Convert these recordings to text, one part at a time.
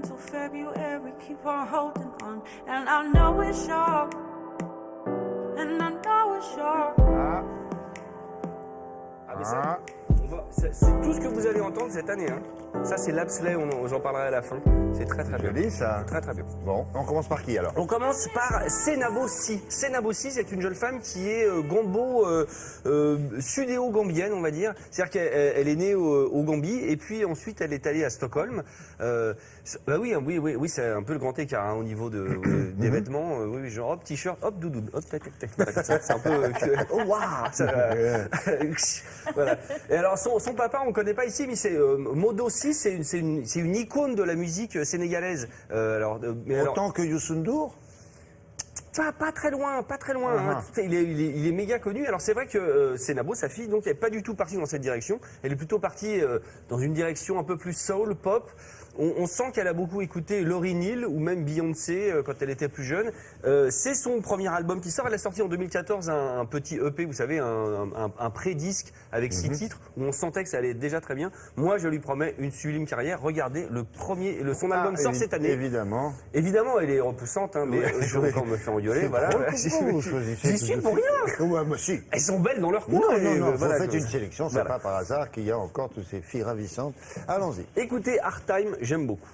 until February, keep on holding on. And I know it's short, and I know it's short. Ah, mais ça, c'est tout ce que vous allez entendre cette année. Hein. Ça, c'est l'Apsley, j'en parlerai à la fin. C'est très très bien. Joli, ça. Très très bien. Bon, on commence par qui alors? On commence par Senabo Si. Senabo Si, c'est une jeune femme qui est sudéo-gambienne, on va dire. C'est-à-dire qu'elle est née au Gambie et puis ensuite elle est allée à Stockholm. Bah oui, c'est un peu le grand écart hein, au niveau des vêtements. Oui, genre hop, t-shirt, hop, doudoune, hop, tac, tac, tac. Voilà, c'est un peu. Oh waouh! Voilà. Et alors son papa, on ne connaît pas ici, mais c'est Modo Si, c'est une icône de la musique sénégalaise. Autant que Youssou N'Dour? Pas très loin, pas très loin. Hein. Il est méga connu. Alors c'est vrai que Senabo, sa fille, donc elle n'est pas du tout partie dans cette direction. Elle est plutôt partie dans une direction un peu plus soul, pop. On sent qu'elle a beaucoup écouté Lauryn Hill ou même Beyoncé quand elle était plus jeune. C'est son premier album qui sort. Elle a sorti en 2014 un petit EP, vous savez, un pré-disque avec 6 titres où on sentait que ça allait déjà très bien. Moi, je lui promets une sublime carrière. Regardez, son album sort cette année. Évidemment. Évidemment, elle est repoussante, hein, mais je vais encore me faire engueuler. Voilà. J'y suis pour rien. Ouais, moi, si. Elles sont belles dans leur coin. Non, voilà, vous faites une sélection, c'est pas par hasard qu'il y a encore toutes ces filles ravissantes. Allons-y. Écoutez, Hard Time, j'aime beaucoup.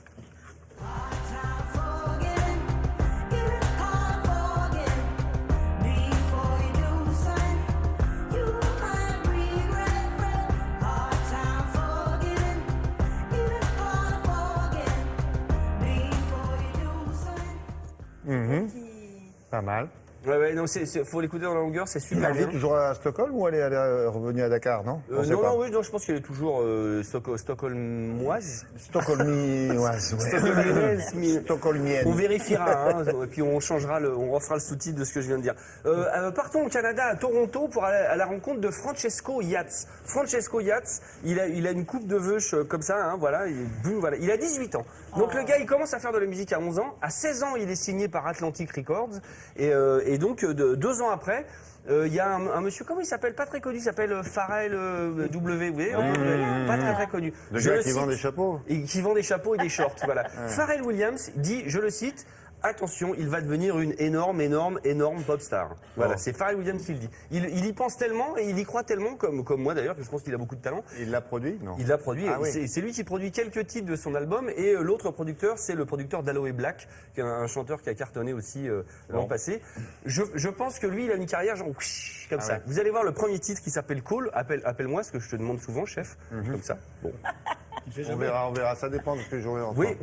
Pas mal. Ouais, non, faut l'écouter dans la longueur, c'est super bien. Elle vit toujours à Stockholm ou elle est revenue à Dakar, non? Non, je pense qu'elle est toujours stockholmoise. Stockholmoise, Stockholmienne. On vérifiera, hein, et puis on refera le sous-titre de ce que je viens de dire. Partons au Canada, à Toronto, pour aller à la rencontre de Francesco Yates. Francesco Yates, il a une coupe de veuche comme ça, hein, voilà, il a 18 ans. Donc le gars, il commence à faire de la musique à 11 ans. À 16 ans, il est signé par Atlantic Records. Et donc, 2 ans après, il y a un monsieur, comment il s'appelle? Pas très connu, il s'appelle Pharrell W. Vous voyez, pas très connu. Le gars qui vend des chapeaux. Et qui vend des chapeaux et des shorts, voilà. Pharrell Williams dit, je le cite, attention, il va devenir une énorme pop star. Voilà, c'est Pharrell Williams qui le dit. Il y pense tellement et il y croit tellement, comme moi d'ailleurs, que je pense qu'il a beaucoup de talent. Il l'a produit? Non. Il l'a produit. Ah, oui. C'est lui qui produit quelques titres de son album. Et l'autre producteur, c'est le producteur d'Aloe Black, qui est un chanteur qui a cartonné aussi l'an passé. Je pense que lui, il a une carrière genre comme ça. Ouais. Vous allez voir le premier titre qui s'appelle Call. Appelle-moi, ce que je te demande souvent, chef. Comme ça. Bon. On verra. Ça dépend de ce que j'aurai entendu. Oui.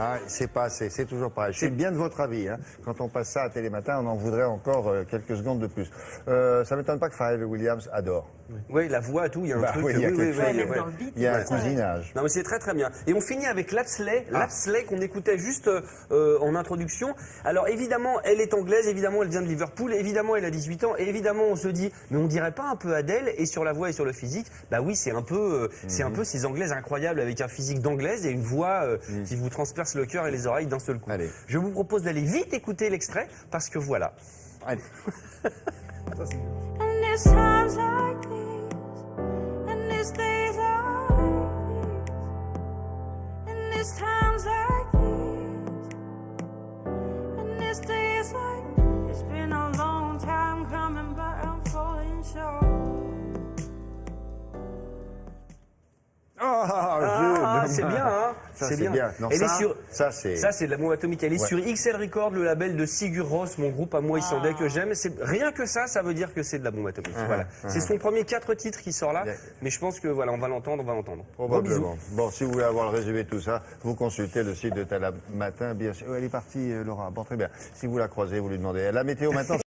Ah, c'est pas assez, c'est toujours pareil. Je suis bien de votre avis. Hein. Quand on passe ça à Télématin, on en voudrait encore quelques secondes de plus. Ça m'étonne pas que Pharrell Williams adore. Oui, la voix, tout, il y a un truc. Il y a un cousinage. Non, mais c'est très très bien. Et on finit avec l'Apsley qu'on écoutait juste en introduction. Alors évidemment, elle est anglaise, évidemment, elle vient de Liverpool, évidemment, elle a 18 ans, et évidemment, on se dit, mais on dirait pas un peu Adèle, et sur la voix et sur le physique, bah oui, c'est un peu ces Anglaises incroyables avec un physique d'anglaise et une voix qui vous transperce le cœur et les oreilles d'un seul coup. Allez. Je vous propose d'aller vite écouter l'extrait, parce que voilà. Allez. And there's times like these, and there's days like these, and there's times like these, and there's days like these. It's been a long time coming, but I'm falling short. C'est bien, hein? Ça, c'est bien. Non, ça, c'est de la bombe atomique. Elle est sur XL Records, le label de Sigur Rós, mon groupe à moi islandais que j'aime. Rien que ça veut dire que c'est de la bombe atomique. Voilà. C'est son premier 4 titres qui sort là, mais je pense que voilà, on va l'entendre. Probablement. Bon, si vous voulez avoir le résumé de tout ça, vous consultez le site de Télématin, bien sûr. Elle est partie, Laura. Bon, très bien. Si vous la croisez, vous lui demandez. La météo maintenant.